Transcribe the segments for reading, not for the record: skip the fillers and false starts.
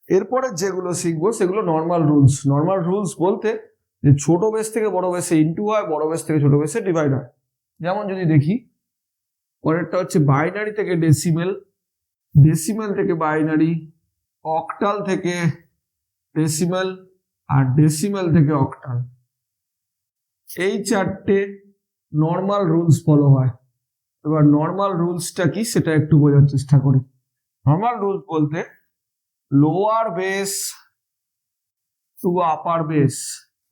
এরপরে যেগুলো শিখবো সেগুলো নর্মাল রুলস। নর্মাল রুলস বলতে যে ছোট বেস থেকে বড় বেসে ইনটু হয়, বড় বেস থেকে ছোট বেসে ডিভাইড হয়। যেমন যদি দেখি, পরেরটা হচ্ছে বাইনারি থেকে ডেসিমেল, ডেসিমেল থেকে বাইনারি, অক্টাল থেকে ডেসিমেল, আর ডেসিমেল থেকে অক্টাল। এই চারটে নর্মাল রুলস ফলো হয়। এবার নর্মাল রুলসটা কি সেটা একটু বোঝার চেষ্টা করি। নর্মাল রুলস বলতে lower base to upper base,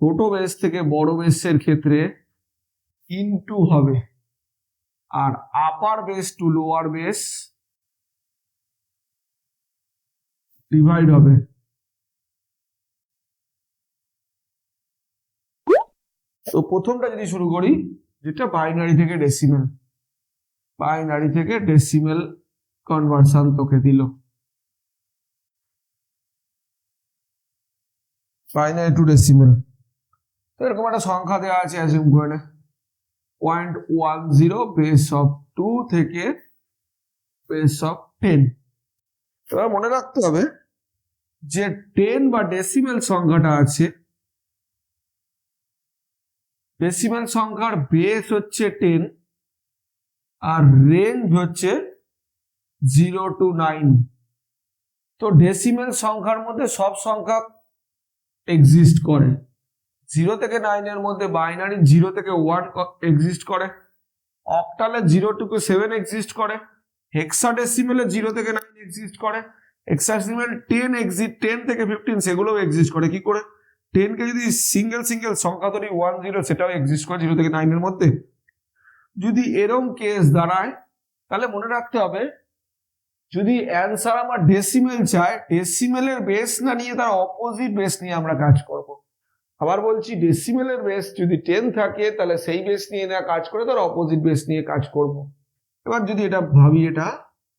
ছোট বেস থেকে বড় বেসের ক্ষেত্রে ইনটু হবে, আর upper base to lower base divide হবে। তো প্রথমটা যদি শুরু করি, যেটা বাইনারি থেকে ডেসিমেল, বাইনারি থেকে ডেসিমেল কনভার্সন তোকে দিল, বাইনারি টু ডেসিমেল। তো এরকম একটা সংখ্যা দেওয়া আছে, অ্যাজিউম করে নে 0.10 বেস অফ 2 থেকে বেস অফ 10। এবার মনে রাখতে হবে যে 10 বা ডেসিমেল সংখ্যাটা আছে, ডেসিমেল সংখ্যার বেস হচ্ছে 10 আর রেঞ্জ হচ্ছে 0 to 9। তো ডেসিমেল সংখ্যার মধ্যে সব সংখ্যা এক্সিস্ট করে। 0 থেকে 9 এর মধ্যে বাইনারি 0 থেকে 1 এক্সিস্ট করে, অক্টালে 0 থেকে 7 এক্সিস্ট করে, হেক্সাডেসিমেলে 0 থেকে 9 এক্সিস্ট করে, হেক্সাডেসিমেল 10 থেকে 15 সেগুলোও এক্সিস্ট করে। কি করে? 10 কে যদি সিঙ্গেল সংখ্যা ধরি 1 0, সেটাও এক্সিস্ট করে 0 থেকে 9 এর মধ্যে। যদি এরকম কেস দাঁড়ায় তাহলে মনে রাখতে হবে, যদি অ্যান্সার আমার ডেসিমেল চায়, ডেসিমেলের বেস না নিয়ে তার অপোজিট বেস নিয়ে আমরা কাজ করব। আবার বলছি, ডেসিমেলের বেস যদি 10 থাকে তাহলে সেই বেস নিয়ে না কাজ করে তার অপোজিট বেস নিয়ে কাজ করব। এবার যদি এটা ভাবি, এটা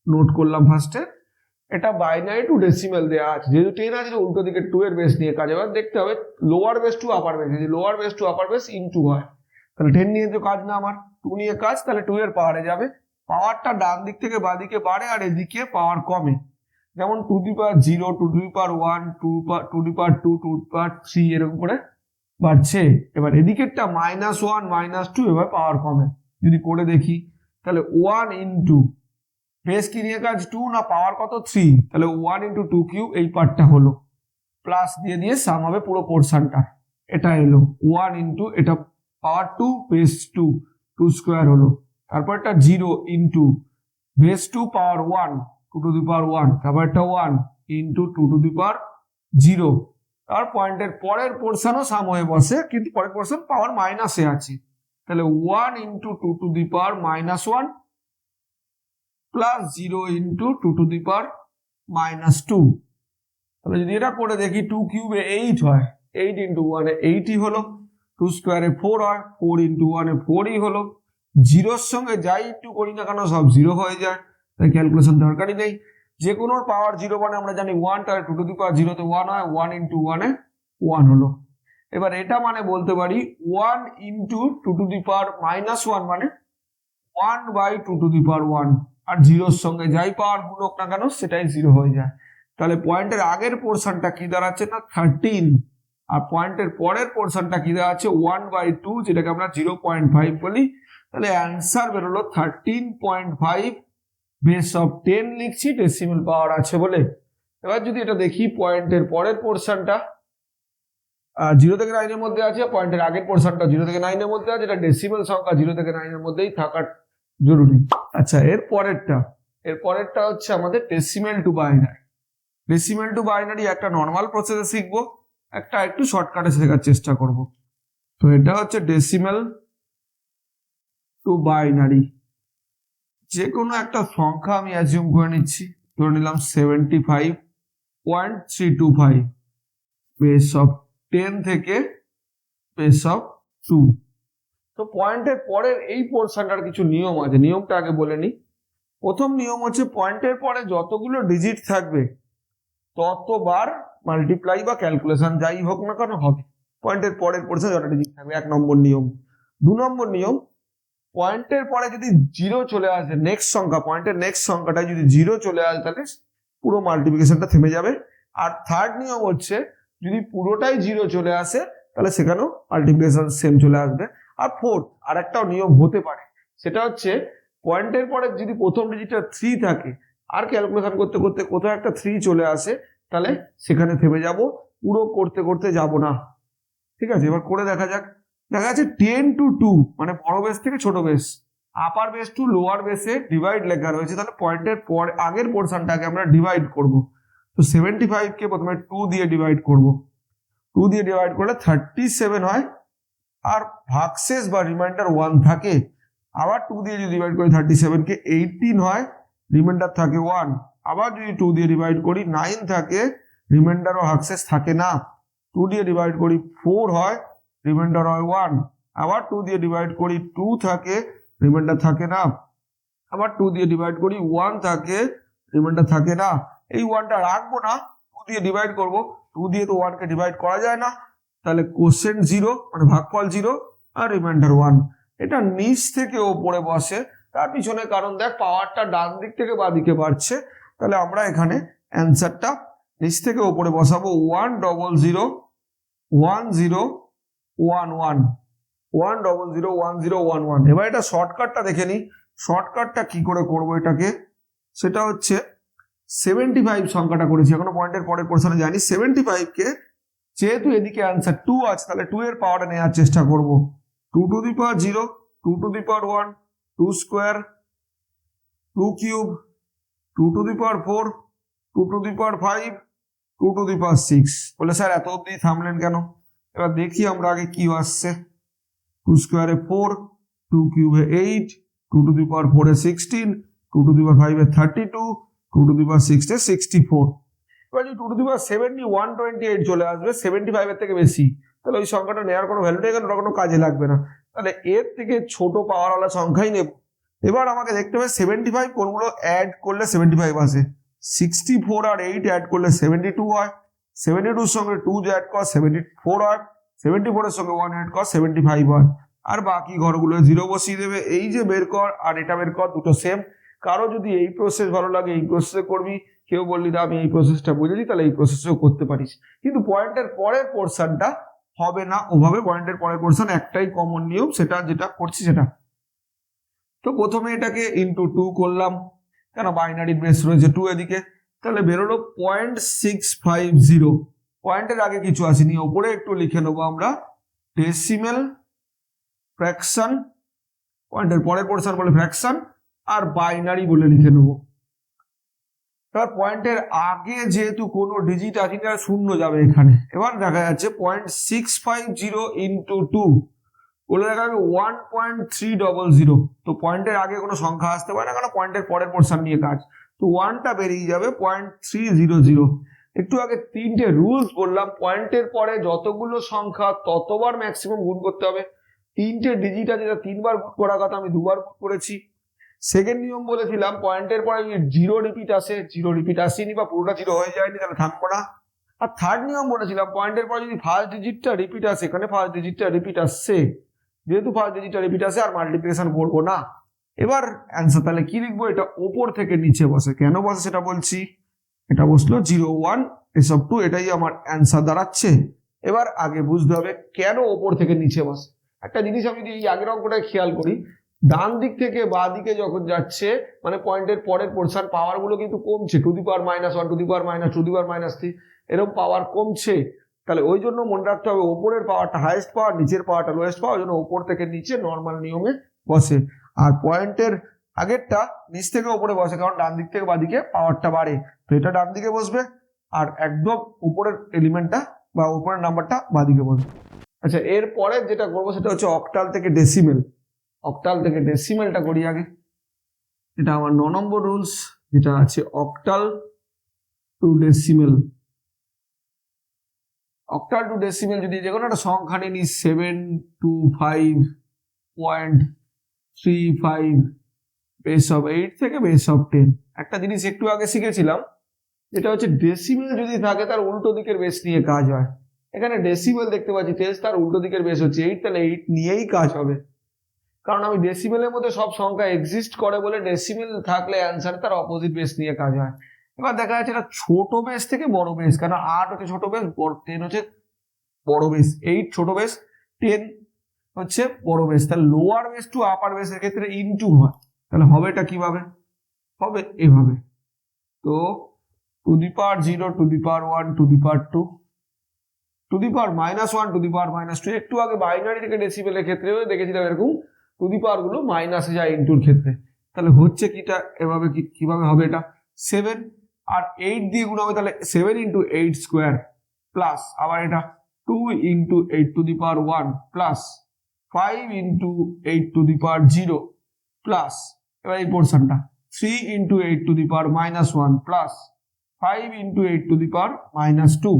নোট করলাম ফার্স্টে, এটা বাইনারি টু ডেসিমেল দেওয়া আছে, যেহেতু 10 আছে উল্টো দিকে 2 এর বেস নিয়ে কাজ। এবার দেখতে হবে lower base to upper base, যদি lower base to upper base into হয় তাহলে 10 নিয়ে তো কাজ না, আমার 2 নিয়ে কাজ, তাহলে 2 এর পাওয়ারে যাবে। পাওয়ারটা ডান দিক থেকে বাঁ দিকে বাড়ে আর এদিকে পাওয়ার কমে। যেমন 2 to the power 0, 2 to the power 1, 2 to the power 2, 2 to the power 3 এরকম করে বাড়ছে। এবার এদিকেরটা -1, -2, এবার পাওয়ার কমে। যদি করে দেখি তাহলে 1 ইন্টু বেস কি নিয়ে কাজ 2 না পাওয়ার কত 3, তাহলে 1 ইন্টু 2 কিউব এই পার্টটা হলো, প্লাস দিয়ে সাম হবে পুরো পোর্শনটা, এটা এলো 1 ইন্টু এটা পাওয়ার 2 বেস 2, 2 স্কোয়ার হলো। তারপর এটা 0 into base 2 power 1, 2 to the power 1, তারপর এটা 1 ইন্টু 2 টু দি পাওয়ার 0। আর পয়েন্টের পরের পোর্শনও সাম হয়ে বসে, কিন্তু পরের পোর্শন পাওয়ার মাইনাসে আছে, তাহলে 1 into 2 to the power -1 plus 0 into 2 to the power -2। তাহলে যদি এটা করে দেখি 2 কিউবে 8 হয়, 8 ইন্টু 1 এ 8ই হলো, 2 স্কোয়ারে 4 হয়, 4 ইন্টু 1 এ 4ই হলো। জিরোর সঙ্গে যাই ইন্টু করি না কেন সব 0 হয়ে যায়, তাই ক্যালকুলেশন দরকারই নেই। যে কোনো পাওয়ার 0 মানে আমরা জানি 1, তাহলে 2 টু দি পাওয়ার 0 তে 1 হয়, 1 ইন্টু 1 এ 1 হলো। এবার এটা মানে বলতে পারি 1 ইন্টু 2 টু দি পাওয়ার -1 মানে 1 বাই 2 টু দি পাওয়ার 1, আর জিরোর সঙ্গে যাই পাওয়ার গুণক না কেন সেটাই 0 হয়ে যায়। তাহলে পয়েন্টের আগের পোর্শনটা কি দাঁড়াচ্ছে না 13, আর পয়েন্টের পরের পোর্শনটা কি দাঁড়াচ্ছে 1/2, যেটাকে আমরা 0.5 বলি। তাহলে অ্যান্সার বেরোলো 13.5 বেস অফ 10 লিখছি ডেসিমেল পাওয়ার আছে বলে। এবার যদি এটা দেখি, পয়েন্টের পরের পোর্শনটা 0 থেকে 9 এর মধ্যে আছে, পয়েন্টের আগের পোর্শনটা 0 থেকে 9 এর মধ্যে আছে, এটা ডেসিমেল সংখ্যা 0 থেকে 9 এর মধ্যেই থাকার জরুরি। আচ্ছা, এর পরেরটা হচ্ছে আমাদের decimal two binary. Decimal two binary একটা নর্মাল প্রসেসে শিখবো, একটা একটু শর্টকাটে শেখার চেষ্টা করব। তো এটা হচ্ছে ডেসিমেল টু বাইনারি। যে কোনো একটা সংখ্যা আমি অ্যাজিউম করে নিচ্ছি, ধরে নিলাম 75.325 বেস অফ 10 থেকে বেস অফ 2। তো পয়েন্টের পরের এই পোর্শনটার কিছু নিয়ম আছে, নিয়মটা আগে বলে নিই। প্রথম নিয়ম হচ্ছে পয়েন্টের পরে যতগুলো ডিজিট থাকবে ততবার মাল্টিপ্লাই বা ক্যালকুলেশন যাই হোক না কেন হবে। পয়েন্টের পরের পোর্শন যত ডিজিট থাকবে, 1 নম্বর নিয়ম। 2 নম্বর নিয়ম, পয়েন্টের পরে যদি 0 চলে আসে, নেক্সট সংখ্যা পয়েন্টের নেক্সট সংখ্যাটা যদি 0 চলে আসে তাহলে পুরো মাল্টিপ্লিকেশনটা থেমে যাবে, আর থার্ড নিয়ম হচ্ছে যদি পুরোটাই 0 চলে আসে তাহলে সেখানেও মাল্টিপ্লিকেশন সেম চলে আসবে। আর ফোর্থ আর একটাও নিয়ম হতে পারে, সেটা হচ্ছে পয়েন্টের পরে যদি প্রথম ডিজিটটা 3 থাকে আর ক্যালকুলেশন করতে করতে কোথাও একটা 3 চলে আসে তাহলে সেখানে থেমে যাব, পুরো করতে করতে যাব না। ঠিক আছে, এবার করে দেখা যাক। দেখা যাচ্ছে 10 to 2 মানে বড় বেস থেকে ছোট base, upper base to lower বেসে ডিভাইড লেখা রয়েছে, তাহলে পয়েন্টের পর আগের পোর্শনটাকে আমরা ডিভাইড করব। তো 75 কে প্রথমে 2 দিয়ে ডিভাইড করব, 2 দিয়ে ডিভাইড করলে 37 হয়, আর ভাগশেষ বা রিমাইন্ডার 1 থাকে। আবার 2 দিয়ে যদি ডিভাইড করি 37 কে 18 হয়, রিমাইন্ডার থাকে 1। আবার যদি 2 দিয়ে ডিভাইড করি 9 থাকে, রিমাইন্ডার ও ভাগশেষ থাকে না। 2 দিয়ে ডিভাইড করি 4 হয়, রিমাইন্ডার হয় 1। আবার 2 দিয়ে ডিভাইড করি 2 থাকে, রিমাইন্ডার থাকে না। আবার 2 দিয়ে ডিভাইড করি 1 থাকে, রিমাইন্ডার থাকে না। এই 1টা রাখবো না, 2 দিয়ে ডিভাইড করব, 2 দিয়ে তো 1 কে ডিভাইড করা যায় না, তাহলে কোশ্চেন 0 মানে ভাগফল 0 আর রিমাইন্ডার 1। এটা নিচ থেকে ওপরে বসে, তার পিছনে কারণ দেখ পাওয়ারটা ডান দিক থেকে বাঁ দিকে বাড়ছে, তাহলে আমরা এখানে অ্যান্সারটা নিচ থেকে ওপরে বসাবো 100 1011 100 1011। এবার এটা শর্টকাটটা দেখে নিই, শর্টকাটটা কি করে করব এটাকে, সেটা হচ্ছে 75 সংখ্যাটা করেছি, এখনো পয়েন্টের পরের পোর্শনে যাইনি। 75 কে যেহেতু এদিকে অ্যান্সার 2 আছে তাহলে 2 এর পাওয়ারে নেওয়ার চেষ্টা করব। 2 to the power 0, 2 to the power 1, 2 square, 2 cube, 2 to the power 4, 2 to the power 5, 2 to the power 6। বলে স্যার এত অবধি থামলেন কেন? এবার দেখি আমরা আগে কি আসছে। 2 স্কোয়ারে 4, 2 কিউবে 8, 2 টু দি পাওয়ার 4 এ 16, 2 টু দি পাওয়ার 5 এ 32, 2 টু দি পাওয়ার 6 এ 64। এবার যদি 2 টু দি পাওয়ার 70 128 চলে আসবে, 75 এর থেকে বেশি, তাহলে ওই সংখ্যাটা নেওয়ার কোনো ভ্যালু নেই, কারণ ওটা কোনো কাজে লাগবে না, তাহলে এর থেকে ছোট পাওয়ারওয়ালা সংখ্যাই নেব। এবার আমাকে দেখতে হবে 75 কোনগুলো অ্যাড করলে 75 আসে। 64 আর 8 অ্যাড করলে 72 হয়, 72 এর সঙ্গে 2 অ্যাড কর 74 হয়, 74 এর সঙ্গে 1 অ্যাড কর 75 হয়, আর বাকি ঘরগুলো 0 বসিয়ে দেবে। এই যে বের কর আর এটা বের কর, দুটো সেম। কারো যদি এই প্রসেস ভালো লাগে এই প্রসেসে করবি, কেউ বললি না আমি এই প্রসেসটা বুঝেছি তাহলে এই প্রসেসও করতে পারিস, কিন্তু পয়েন্টের পরের পোর্শনটা হবে না ওভাবে। পয়েন্টের পরের পোর্শন একটাই কমন নিয়ম, সেটা যেটা করছি সেটা। তো প্রথমে এটাকে ইন্টু 2 করলাম, কেন বাইনারি বেস রয়েছে 2 এদিকে, তাহলে বেরোলো 0.650। পয়েন্টের আগে কিছু আসেনি, ওপরে একটু লিখে নেবো আমরা ডেসিমেল ফ্র্যাকশন, পয়েন্টের পরের পোর্শন বলে ফ্র্যাকশন, আর বাইনারি বলে লিখে নেবো। এবার পয়েন্টের আগে যেহেতু কোনো ডিজিট আছে না, শূন্য যাবে এখানে। এবার দেখা যাচ্ছে 0.650 ইন্টু 2 বলে দেখা যাবে 1.300। তো পয়েন্টের আগে কোনো সংখ্যা আসতে পারে না, কারণ পয়েন্টের পরের পোর্শন নিয়ে কাজ, তো 1টা বেরিয়ে যাবে 0.300। একটু আগে 3টে রুলস বললাম, পয়েন্টের পরে যতগুলো সংখ্যা ততবার ম্যাক্সিমাম গুণ করতে হবে। 3টে ডিজিট আছে, যেটা 3বার গুণ করার কথা, আমি 2বার গুণ করেছি। সেকেন্ড নিয়ম বলেছিলাম পয়েন্টের পরে যদি 0 রিপিট আসে, 0 রিপিট আসেনি বা পুরোটা 0 হয়ে যায়নি, তাহলে থামবো না। আর থার্ড নিয়ম বলেছিলাম পয়েন্টের পরে যদি ফার্স্ট ডিজিটটা রিপিট আসে, এখানে ফার্স্ট ডিজিটটা রিপিট আসছে, যেহেতু ফার্স্ট ডিজিটটা রিপিট আসে আর মাল্টিপ্লিকেশন করবো না। এবার অ্যান্সার তাহলে কি লিখবো, এটা ওপর থেকে নিচে বসে, কেন বসে সেটা বলছি। এটা বসলো 0 1 এসব 2, এটাই আমার অ্যান্সার দাঁড়াচ্ছে। এবার আগে বুঝতে হবে কেন ওপর থেকে নিচে বসে। একটা জিনিস আমি যদি এই আগের অঙ্কটায় খেয়াল করি, ডান দিক থেকে বাঁ দিকে যখন যাচ্ছে মানে পয়েন্টের পরের পোর্শন পাওয়ার গুলো কিন্তু কমছে, to the power -1, to the power -2, to the power -3, এরকম পাওয়ার কমছে। তাহলে ওই জন্য মনে রাখতে হবে ওপরের পাওয়ারটা হাইয়েস্ট পাওয়ার, নিচের পাওয়ারটা লোয়েস্ট পাওয়ার, ওই জন্য ওপর থেকে নিচে নর্মাল নিয়মে বসে। আর পয়েন্টের আগেরটা নিচ থেকে ওপরে বসে, কারণ ডান দিক থেকে বাঁ দিকে পাওয়ারটা বাড়ে, তো এটা ডান দিকে বসবে, আর একদম উপরের এলিমেন্টটা বা উপরের নাম্বারটা বাঁ দিকে বসবে। আচ্ছা, এর পরে যেটা করবো সেটা হচ্ছে অক্টাল থেকে ডেসিমেল। অক্টাল থেকে ডেসিমেলটা করি আগে, এটা আমার 9 নম্বর রুলস, যেটা আছে octal two decimal. Octal two decimal যদি যে কোনো একটা সংখ্যা নিই 725.35 বেস অফ 8 থেকে বেস অফ 10। একটা জিনিস একটু আগে শিখেছিলাম, যেটা হচ্ছে ডেসিমেল যদি থাকে তার উল্টো দিকের বেস নিয়ে কাজ হয়। এখানে ডেসিমেল দেখতে পাচ্ছি 10, তার উল্টো দিকের বেস হচ্ছে 8, তাহলে 8 নিয়েই কাজ হবে। কারণ আমি ডেসিমেলের মধ্যে সব সংখ্যা এক্সিস্ট করে বলে ডেসিমেল থাকলে অ্যান্সার তার অপোজিট বেস নিয়ে কাজ হয়। এবার দেখা যাচ্ছে এটা ছোট বেস থেকে বড় বেস, কারণ 8 হচ্ছে ছোট বেস, 10 হচ্ছে বড় বেস, 8 ছোট বেস, 10 হচ্ছে বড় বেস। তাহলে লোয়ার বেস টু আপার বেসের ক্ষেত্রে ইনটু হয়, তাহলে হবে এটা কিভাবে হবে, এভাবে। তো to the power 0 to the power 1 to the power 2 to the power -1 to the power -2। একটু আগে বাইনারি থেকে ডেসিমেলের ক্ষেত্রেও দেখেছিলাম এরকম টু দি পাওয়ার গুলো মাইনাসে যায় ইনটুর ক্ষেত্রে। তাহলে হচ্ছে কিটা এভাবে, কিভাবে হবে এটা 7 আর 8 দিয়ে গুণ হবে, তাহলে 7 × 8 স্কোয়ার প্লাস আবার এটা 2 × 8 to the power 1 plus 5 × 8 to the power 0 plus এবার এই পোর্শনটা 3 × 8 to the power -1 plus 5 × 8 to the power -2।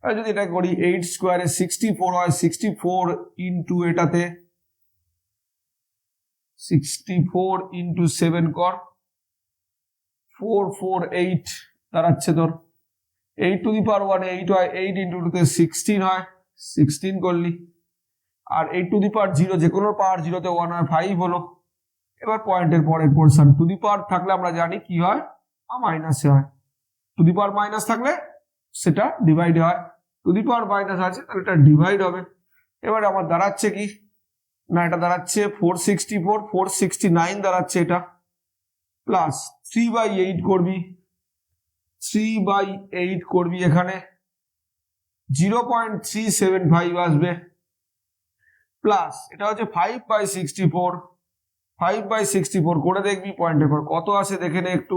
যদি এটা করি 8 স্কোয়ারে 64 হয়, 64 ইন্টু এটাতে 64 × 7 কর 448 দাঁড়াচ্ছে তোর 8 টু দি পাওয়ার 1 8 হয়, 8 × 2 তে 16 হয়, 16 করলি, আর 8 টু দি পাওয়ার 0 যে কোনো পাওয়ার 0 তে 1 হয়, 5 হলো। এবার পয়েন্টের পরের পোর্শন টু দি পাওয়ার থাকলে আমরা জানি কি হয়, মাইনাসে হয়, টু দি পাওয়ার মাইনাস থাকলে সেটা ডিভাইড হয়, টু দি পাওয়ার মাইনাস আছে তাহলে এটা ডিভাইড হবে। এবার আমার দাঁড়াচ্ছে কি না, এটা দাঁড়াচ্ছে 464 469 দাঁড়াচ্ছে এটা, প্লাস 3/8 করবি, 3/8 করবি, এখানে 0.375 আসবে, প্লাস এটা হচ্ছে 5/64 5/64 করে দেখবি পয়েন্টের পর কত আসে দেখে নে একটু,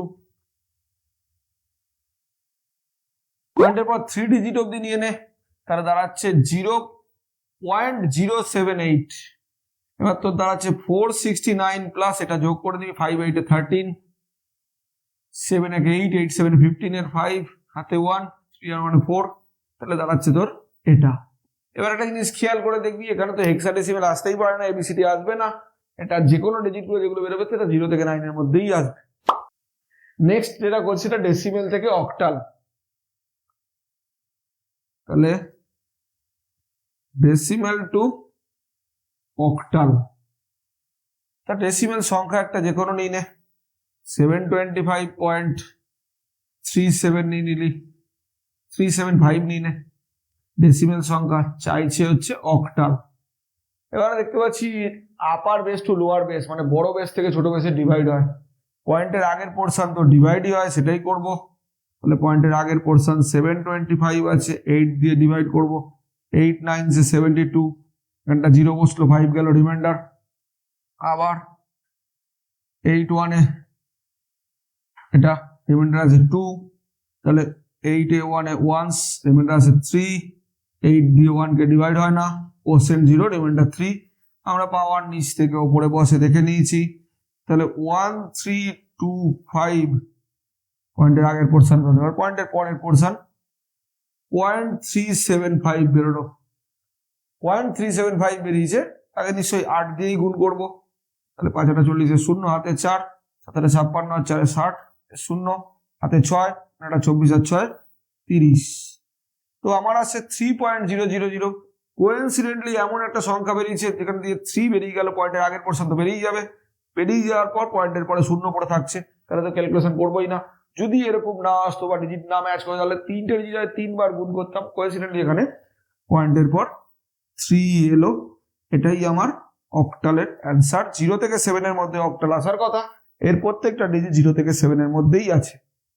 পয়েন্টের পর 3 ডিজিট অব্দি নিয়ে নে, তাহলে দাঁড়াচ্ছে 0.078। এবার তোর দাঁড়াচ্ছে 469 প্লাস এটা যোগ করে দিবি, 5 8 13, 7 8 8 7 15 এর 5 হাতে 1 3 আর 1 4, তাহলে দাঁড়াচ্ছে তোর এটা। এবার একটা জিনিস খেয়াল করে দেখবি, এখানে তো হেক্সাডেসিমাল আসতেই পারে না, এবিসিডি আসবে না, এটা যে কোনো ডিজিট গুলো যেগুলো বেরোবে সেটা 0 থেকে 9 এর মধ্যেই আসবে। নেক্সট যেটা করছি এটা ডেসিমেল থেকে অক্টাল, তাহলে ডেসিমেল টু অক্টাল, তা ডেসিমেল সংখ্যা একটা যে কোনো নিয়ে নে, 725.37 নিয়ে নিলি, 375 নিয়ে নে, ডেসিমেল সংখ্যা চাইছে হচ্ছে অক্টাল। এবারে দেখতে পাচ্ছি আপার বেস টু লোয়ার বেস, মানে বড় বেস থেকে ছোট বেসে ডিভাইড হয়, পয়েন্টের আগের পোর্শন তো ডিভাইডই হয়, সেটাই করব। তাহলে পয়েন্টের আগের পোর্শন 725 আছে, 8 দিয়ে ডিভাইড করব, 8 9 72, এখানটা 0 বসলো, 5 গেল রিমাইন্ডার, আবার 8 1 এটা রিমাইন্ডার আছে 2, তাহলে 8 এ 1 এ 1 রিমাইন্ডার আছে 3, 8 দিয়ে 1 কে ডিভাইড হয় না, কোশ্চেন 0 রিমাইন্ডার 3, আমরা পাওয়ার নিচ থেকে উপরে বসে দেখে নিয়েছি। তাহলে 1325 পয়েন্টের আগের পোর্শন, পয়েন্টের পরের পোর্শন 0.375 বেরোলো, 0.375 বেরিয়েছে, তাকে নিশ্চয়ই 8 দিয়েই গুণ করবো, তাহলে 5 8 40 0 হাতে 4 7 8 56 আর 4 60 0 হাতে 6 এটা 24 আর 6 30। তো আমার আছে 3.000। কোইন্সিডেন্টলি এমন একটা সংখ্যা বেরিয়েছে যেখানে দিয়ে 3 বেরিয়ে গেল, পয়েন্টের আগের পোর্শন তো বেরিয়ে যাবে, বেরিয়ে যাওয়ার পর পয়েন্টের পরে 0 পড়ে থাকছে, তাহলে তো ক্যালকুলেশন করবোই না। যদি এরকম না আসতো বা ডিজিট না ম্যাচ করে, তাহলে 3টে ডিজিট 3বার গুণ করতাম। কোইন্সিডেন্টলি এখানে পয়েন্টের পর 3 এলো, এটাই আমার অক্টালের অ্যান্সার। 0 থেকে 7 এর মধ্যে অক্টাল আসার কথা, এর প্রত্যেকটা ডিজিট 0 থেকে 7 এর মধ্যেই আছে।